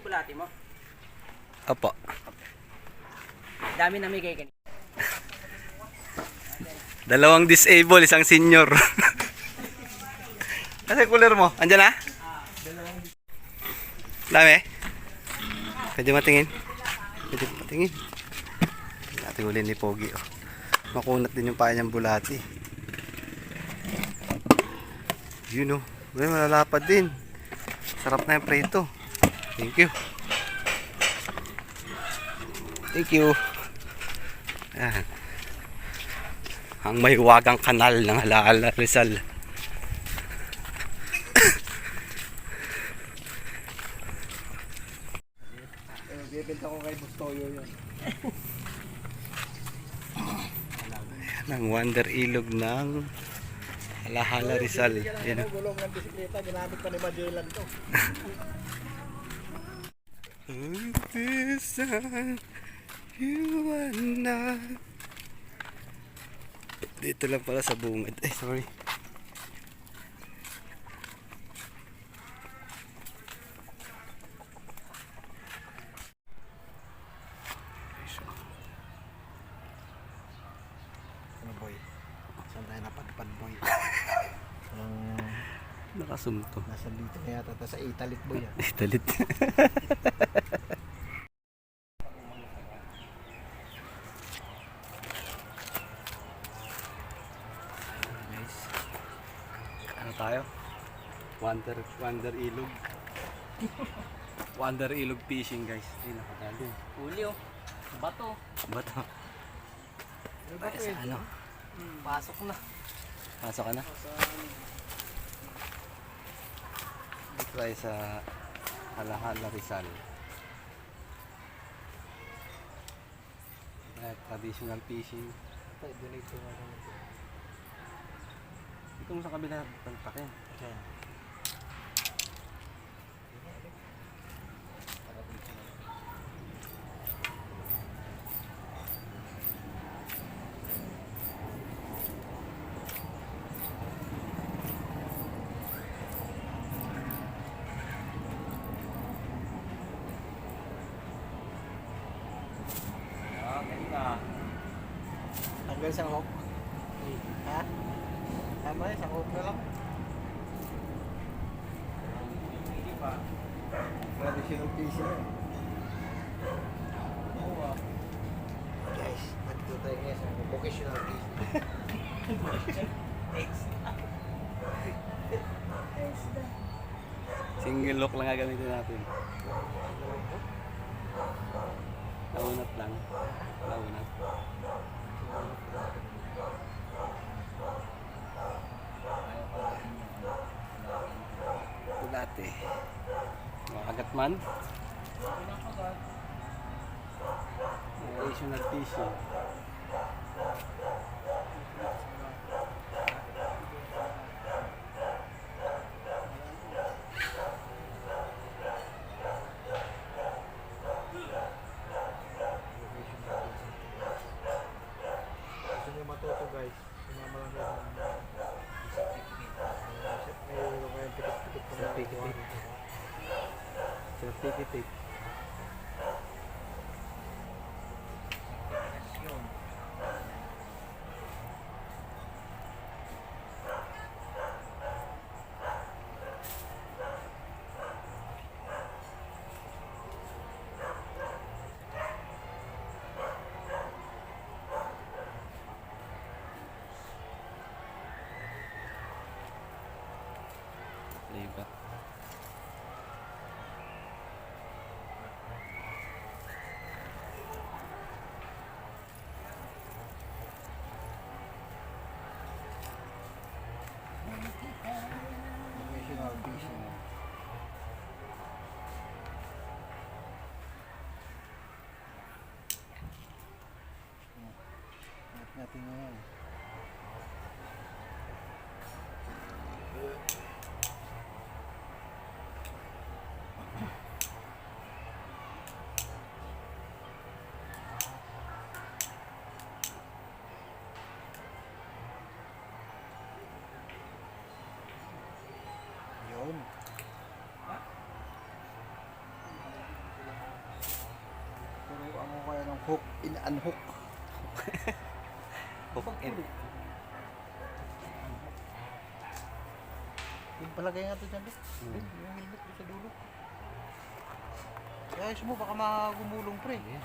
bulati mo? Opo. Dami namigay kanina. Dalawang disable, isang senior. Kasi cooler mo, andyan na? Dami? Pwede matingin? Pwede matingin? Natin ulin ni Pogi. Oh. Makunat din yung paya niyang bulati. Yun o. Oh. Malalapad din. Sarap na yung prito. Thank you. Thank you. Ayan. Ang may wagang kanal ng Alaala Rizal. Bibenta ko kay Bustoyo yun. Ang Wonder Ilog ng Alaala Rizal. Yan. Gulong ng bisikleta, ginamit pa ni Magellan to. Dito lang pala sa bungad. Ay, sorry. Ano boy? Saan tayo napadpad boy? Nakasumto. Nasa dito na yata, sa Italit boy ah. Italit. Nice. Ano tayo? Wonder Ilog. Wonder Ilog fishing guys. Ay, nakadali. Uli oh. Bato. Bato. Ay, sa ano? Pasok na. Pasok ka na? Try sa Alaala Rizal. Traditional fishing. Donate ko nga naman. Itong sa kabila, palpakin. Ayan. Tanggal sa hook. Ha? Tama yun, sa hook na lang. Traditional fishing yun. Guys, nandito tayo ngayon sa vocational fishing. Single lock lang gagamitin natin. Launat lang. Launat. Bulate. Makagat man. Traditional fishing. Gusto nyo matuto guys, sumama lang kayo ng mayroon kayong pitik-pitik pa na Pitik-pitik. Certificate. Diba? vocational fishing. Natin ngayon. Yun. Hook in unhook. Hook in. Yung palagay nga ito dyan. Hmm. Yung helmet ko sa dulo. Kaya ayos mo, baka magumulong pre. Ayan.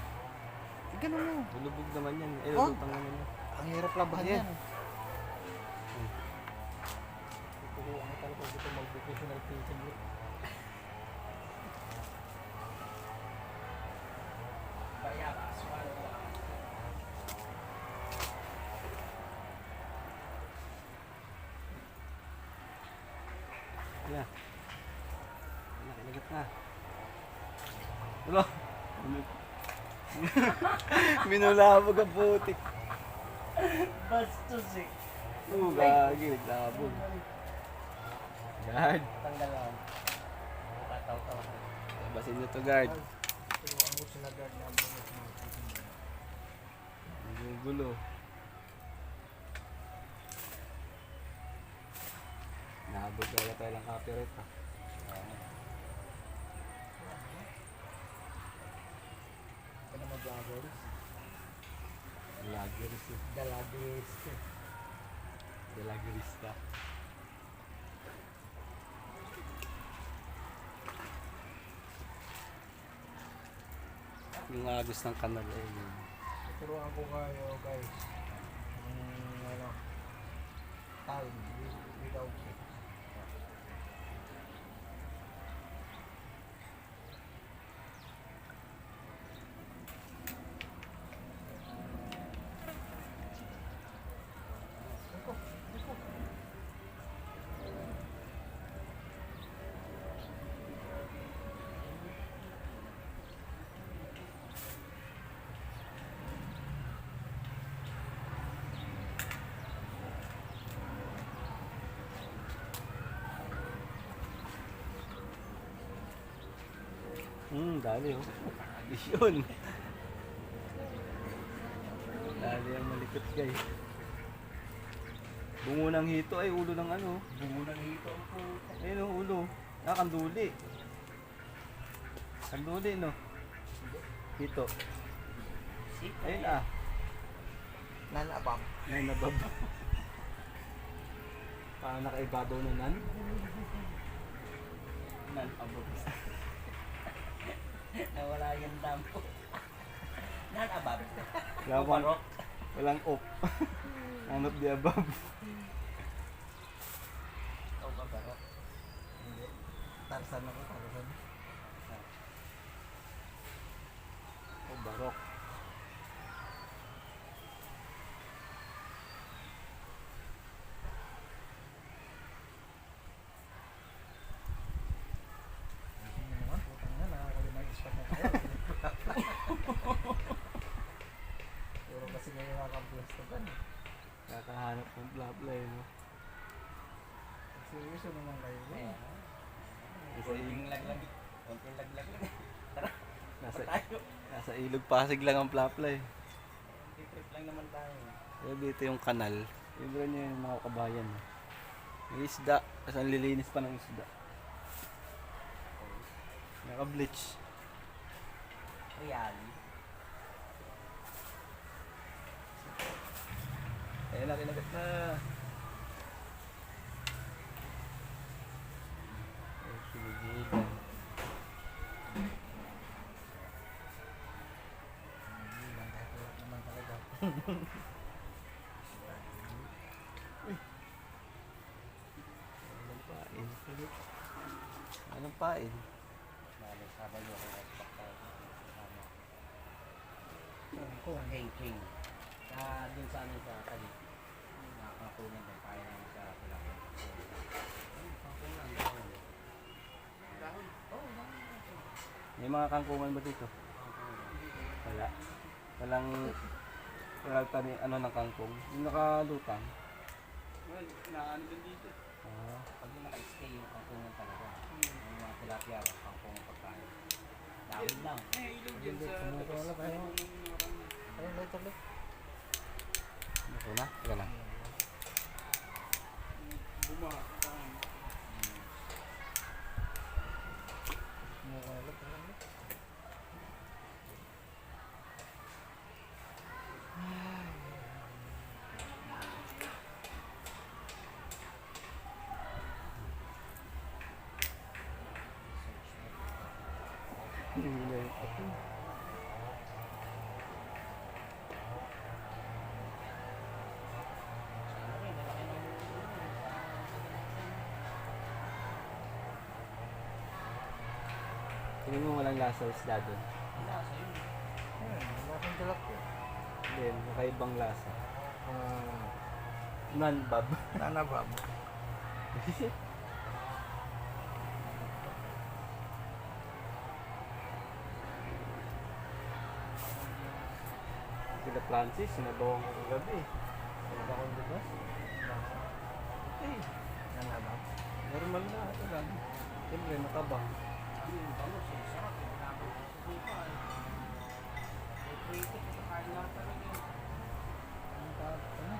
Ganun mo. Bulubog naman yan. Eh, Oh. lutang naman yan. Ang hirap labahan Ayan. yan. Tuturuan ko talaga dito mag-vocational teaching. Ayan. Nakinagat na. Wala. Minulabog ang putik. Bastos eh. Oo, gagi. Naglabog. Guard. Tanggal lang. Kataw-taw. Basin nyo to, guard. Turuan ko sila guard na bukas mo. Yung gulo. Nahabog ka wala tayo lang copyright ha. Ito na mag-vloggers. Lageris eh. Dalagis. Dalagerista. Yung agos ng kanal eh. Turuan ko kayo guys. Ano, time without it. Dali oh. Yun. Dali ang malikot guys. Bungo ng hito ay ulo ng ano. Bungo ng hito po. Ayun oh, ulo. Ah, kanduli. Kanduli no. Hito. Ayun ah. Nanabang. Nay nabab. Paano nakaibabaw na nan? Nan above. Nawala yung dampo. Nan above. Walang, walang op. None of the above. O babarok. Hindi. Tarsan ako, tarsan. Oh, barok. Ano naman, putang na, nakakalimang ispat na tayo. Puro kasi ngayon nakakaplastogan. Kakahanap ng blabla eh, no? Seryoso naman kayo. Ayan. Nasa, Konting laglag. Konting laglag lang. Tara. nasa, Tayo. nasa ilog Pasig lang ang plapla eh. Trip lang naman tayo. Kaya dito yung kanal. Libre niya yung mga kabayan. May isda. Tapos ang lilinis pa ng isda. Naka-bleach. Real. Ayun na, kinagat na. Ay, sinigilan. Naman talaga. Anong pain? Anong pain? Bale, sabay mo kung expect tayo. Kung King. Dun sa ano sa tali. Nakakakunan din. Kaya naman sa Pilapit. Kakunan. May mga kangkungan ba dito? Wala. Walang tani, ano ng kangkong. Yung nakalutang. Well, naano din dito. Ah, Pag yung naka-stay yung kangkungan talaga. Yung mga tilapia, kangkungan pagkain. Dawin lang. hindi, sumuko wala tayo. Ayun, later ulit. ito na. Ika lang. Sumuko ulit. Tingin mo walang lasa isda doon. Wala sa yun. Malaking tilapia. Hindi, makaibang lasa. Ah, Non-bob. nanabab. Sila Francis, sinabawan ko kagabi. Sinabawan ko diba? Eh, Nanabab. normal na ito lang. Siyempre, matabang. Yung bangus, eh, sarap. Yung nabot sa suka. May prito, kakain lang talaga.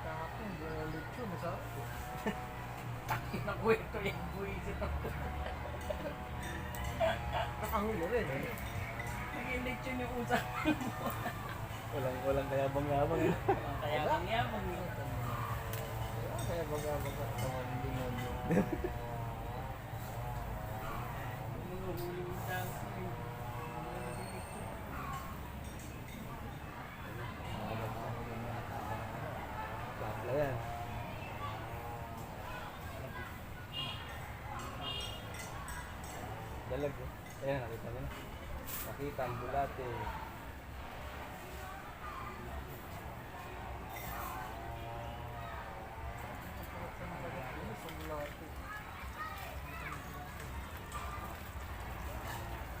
Kahapon, ulit ko, masarap. Takin na kwento yung buwisit ako. Nakahuli rin eh. Nag-election yung usap. Walang kayabang-yabang. Kaya kang yabang yun. Kaya baga-baga naman demonyo. Mga huling dance yun. Bakla yan. Dalag eh. Ayan, nakita niyo na. Nakita ang bulate.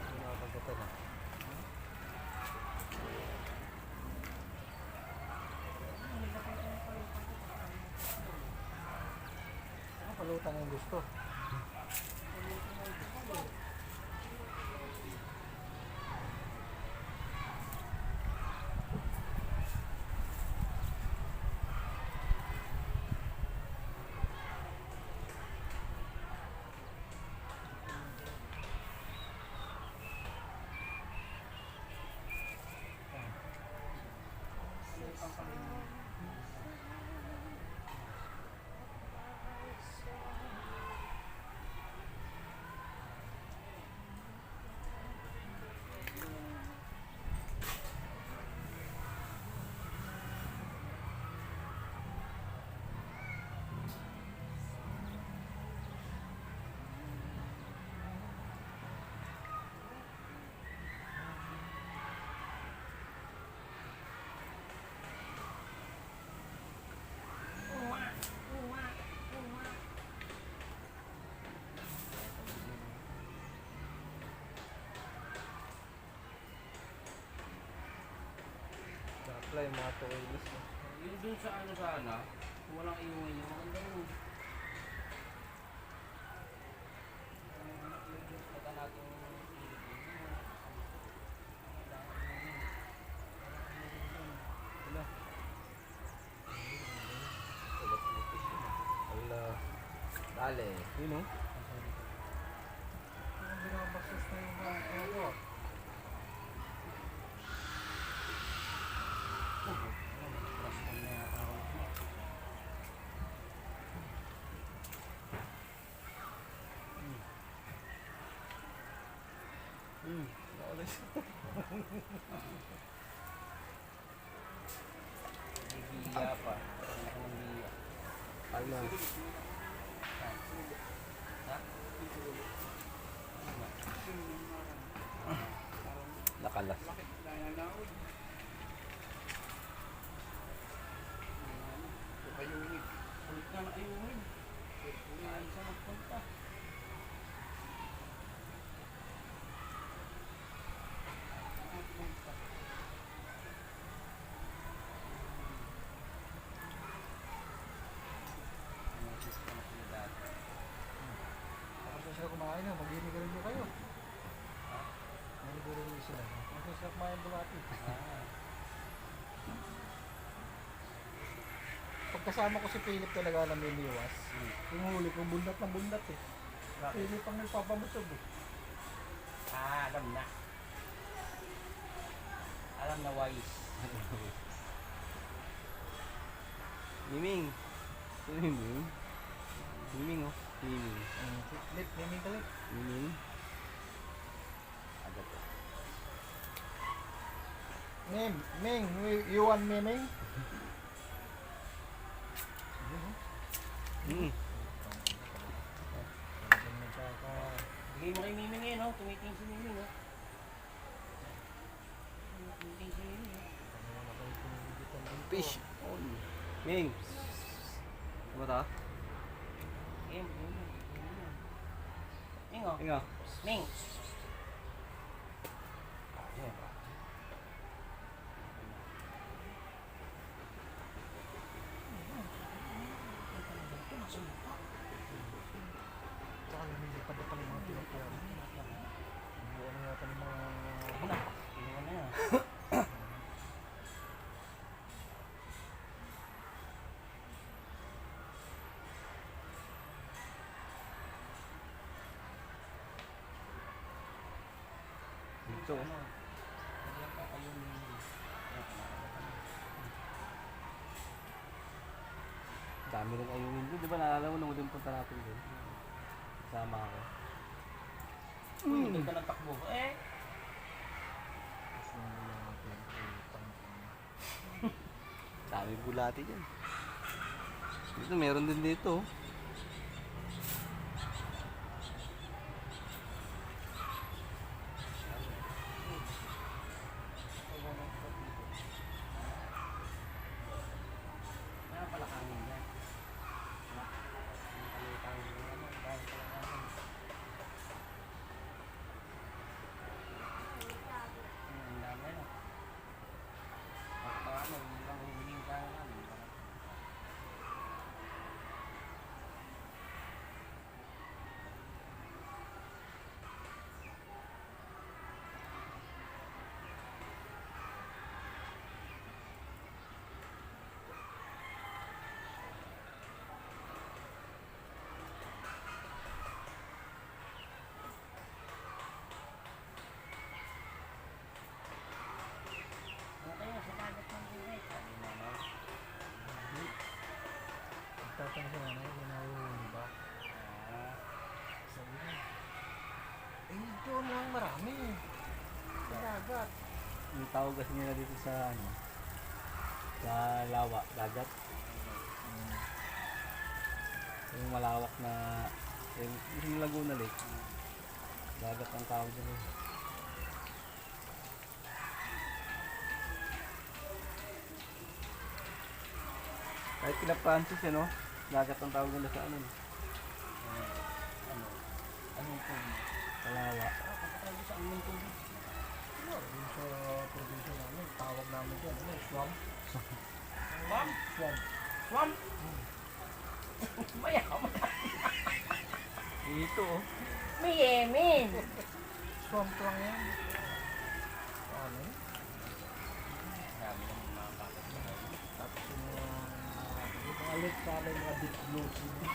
Hindi nakapagkatan ah. Ano palutan yung gusto? Bakla yung mga tukilis. Yung dun sa ano sana, kung walang iwan yung maganda yun. Pagka natin Wala. Dale. Yun o. Ang binabaksos na yung mga ano. biya pa. Anak ng biya. Ano? Nakalas. Kulit na ayuhin. Ayun sa magpunta. Tapos sila kumain na, mag-inigarilyo kayo. Mag-inigarilyo sila. Tapos sila kumain bulati. Pagkasama ko si Philip talaga na miniwas. Yung huli ko, bundat ng bundat eh. Philip ang nagpapabusog eh. Alam na. Alam na wise. Miming. Sino yung Miming? Miming oh. Miming. Philip, miming ka ulit. Miming. Agad oh. Ming, you want me, Ming? Hmm. Talagang nagkaka- Bigay mo kay Miming eh, no? Tumitingin si Miming, no? Tumitingin si Miming, no? Ano kayo pinigitan dito? Fish on. Ming. Ano ta? Game, Miming. Ming, oh. Inga. Ming. Ayan. Tsaka lumilipad na pala yung mga pinagkuhan. Ano yata ng mga... Ayun na. Inuwan na yan. Dito. Ano? Ayan pa kayo ni... Dami rin ayungin doon. Di ba naalala mo nung din punta natin doon? Kasama ako. Uy, doon ka ng takbo. Eh! Gusto nyo lang natin. Dami bulati dyan. Dito, meron din dito. Kaya pala kanin yan. Nakalimutan mo yung ano, dahil pala kanin. Ang dami na. Baka ano, hindi lang huhuling ka namin. Ano kayo sa dagat ng buhay? Sabi mo, no? Nagtatanong sa nanay, may nahuhuli ba? Ah, Sabi niya, eh, doon lang marami. Sa dagat. Yung tawag kasi nila dito sa ano, sa lawa, dagat. Yung malawak na, yung Laguna Lake. Dagat ang tawag dito. Kahit kila Francis, no? Dagat ang tawag nila sa ano, ano? Anong tubig? sa lawa. Ah, kapatay sa anong tubig? Ano, yun sa probinsya namin, tawag namin dyan, ano, swamp. Swamp? Swamp. Swamp? Mayaman. Dito, oh. May yemin. Swamp lang yan. Ano? Sabi ng mga kapatay. Tapos yung mga lit sa amin, mga deep blue sea.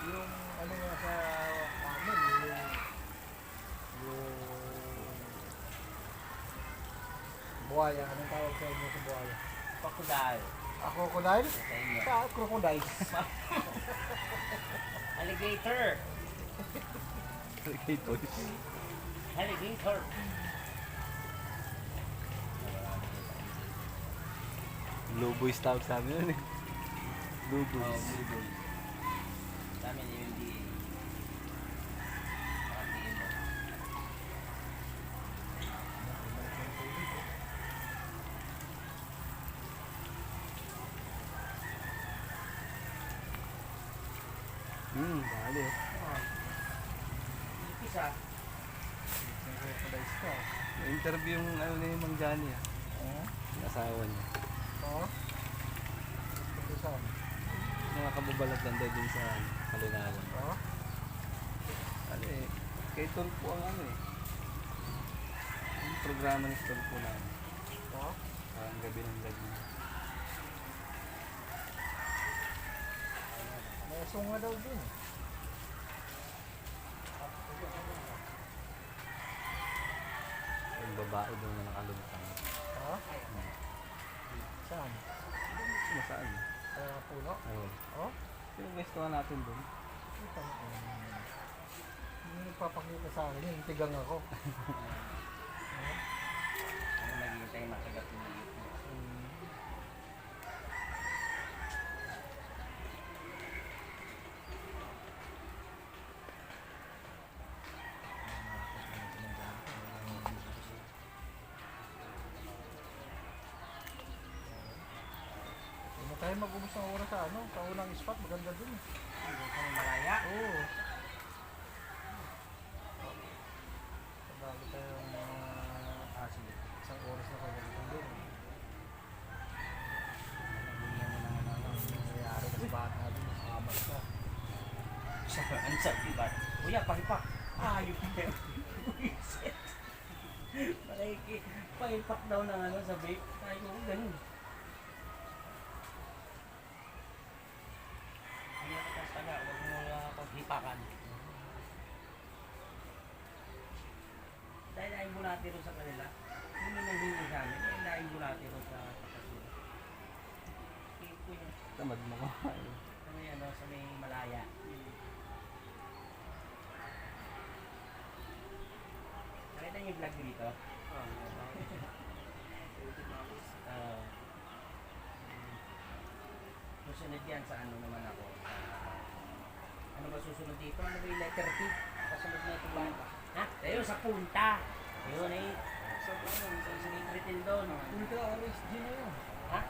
Yung ano nga sa amin, yung buhaya, anong tawag sa inyo sa buhaya? Crocodile. Crocodile? Sa inyo. Sa crocodile. Alligator. Alligator. Alligator. Blue boys tawag sa amin yun eh. Blue Oh, boys. blue boy. Sa amin yung NBA. Sabihin mo. Dali oh. Ipis ah. Yung crocodiles ka. Na-interview yung ano ni Mang Johnny ah. Yung asawa niya. Oo. Ito saan? Mga kababalag daw din sa Kalinawan. Oo. Ano eh, kay Tulpo ang ano eh. Yung programa ni Tulpo namin. Oo. Parang gabi ng gabi. May sunga daw din. Yung babae doon na nakalutang. Oo. Saan? Nasaan? Sa puno? Oo. Oo. Sino gusto natin doon? Hindi nagpapakita sa akin yung tigang ako. Ano naghihintay makagat yung liit mo? Hindi na tayo mag-ubos ng oras sa ano, sa unang spot, maganda dun. Hindi ka malaya. Oo. Pagbago tayo ng isang oras na kagalitan dun. Nabigyan mo naman ano. Nangyayari kasi bakit natin makamas ka. Ang sabi ba? Kuya, pakipak. Ayop na yun. Buisit. Pakipak daw ng ano sa vape. Ay ko, ganun. Hindi ka taga, huwag mo paghipakan. Dahil laing bulati rin sa kanila. Hindi nang hindi sa amin. Dahil laing bulati rin sa kapatid. Kipo yun. Tamad mo ko. Ano yan, no? Sa may malaya. Nakita niyo yung vlog dito? Susunod yan sa ano naman ako. Ano ba susunod dito? Ano ba yung letter T? Kasunod na ito ba? Ha? Tayo sa punta. Yun eh. Sa Retail doon. Punta RSG na yun. Ha?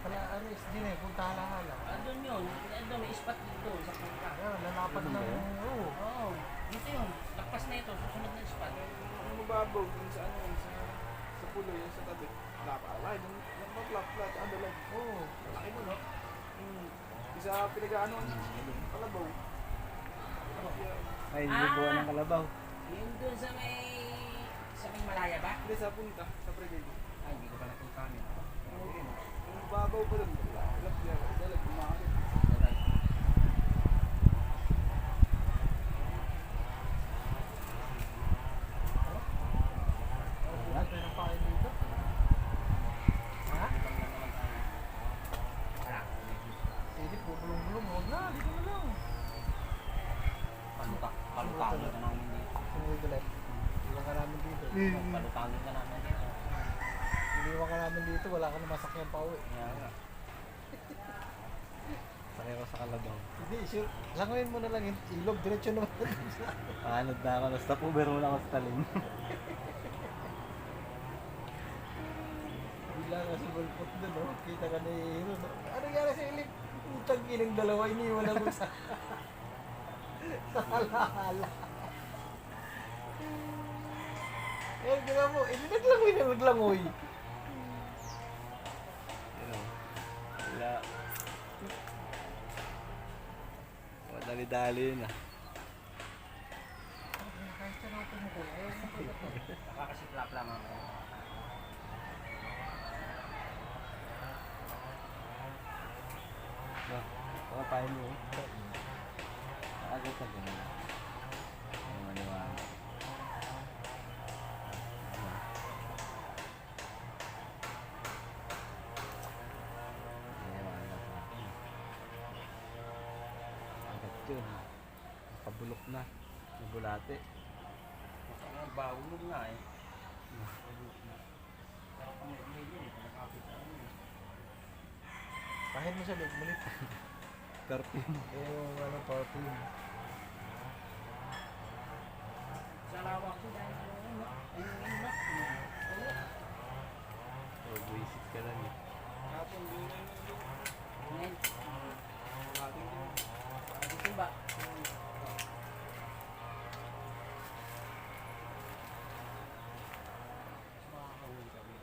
Kala RSG na yun, punta hala-hala. Doon yun. Doon may spot dito sa punta. Ayan, lalapan ng... Oo. Oo. Dito yun. Lakpas na ito. Susunod na spot. Ang mababaw dun sa ano yun, sa pulo yun sa tabi. Lapalay, yung mag-flat, ano lang. Oo. Malaki mo, no? Isa pinag-ano, kalabaw. Ay, buwan ng kalabaw. Yung doon sa may malaya ba? Hindi, sa punta, sa Prededo. Ay, hindi ko pa napunta kami. Ang babaw pa dun. Ilap niya, dalag, kumakit. Wala tayo ng pain dito. Ha? Hindi, bubulong-bulong. Huwag na, dito na lang. Palutangin ka namin dito. Sumulit ulit. Iwan ka namin dito. Palutangin ka namin dito. Iniwan ka namin dito, wala ka na masakyan pa uwi. Kaya nga. Sakay ko sa kalabaw. Hindi, sure. Langoyin mo na lang yung ilog, diretso naman. Paanod na ako, stop over muna ako sa talim. Bigla nga si Volpot doon, no? Kita ka ni Hiro, no? Ano nangyari sa ilip? Utang giling dalawa, iniwan ako sa... sa halahala. Eh, gina mo, hindi naglangoy na naglangoy. Wala. Madali-dali yun ah. Kahit siya na pumukul, ayaw mo ko ito. Nakakasiplap lang ako. Baka tayo mo. Agad ka ganun. Ang maniwala. Maniwala sa akin. Agad yun. Kabulok na. Nabulate. Ang bahulog nga eh. Pero kung may yun, nakapit na yun. Kahit mo siya, lulit. 13. Yung ano, parting. Sa lawak ko dahil ano, inok. Oh, buisit ka lang eh. Kapon din na yun. Ngayon, dito ba? Makakawin kami.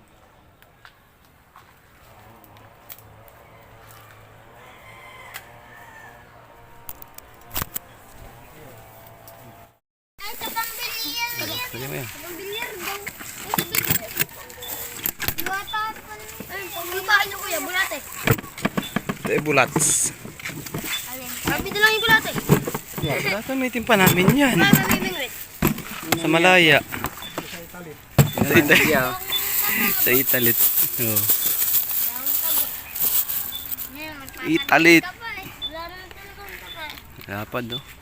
Ay, sa pambilihan yan. Pwede mo yan. Sa pambilihan daw. Ay, sa pambilihan. Iwata pa Ay, paglupahan niyo kuya, bulate. Ito ay bulats. Alin? Sabi na lang yung bulate. Bulats, may timpa namin yan. Ay, mamimingwit. Sa Malaya. Sa italit. Sa Italit. Sa Italit. Oh. Ngayon, magpapalapit Italit. ka pa eh. Wala na Lapad, oh.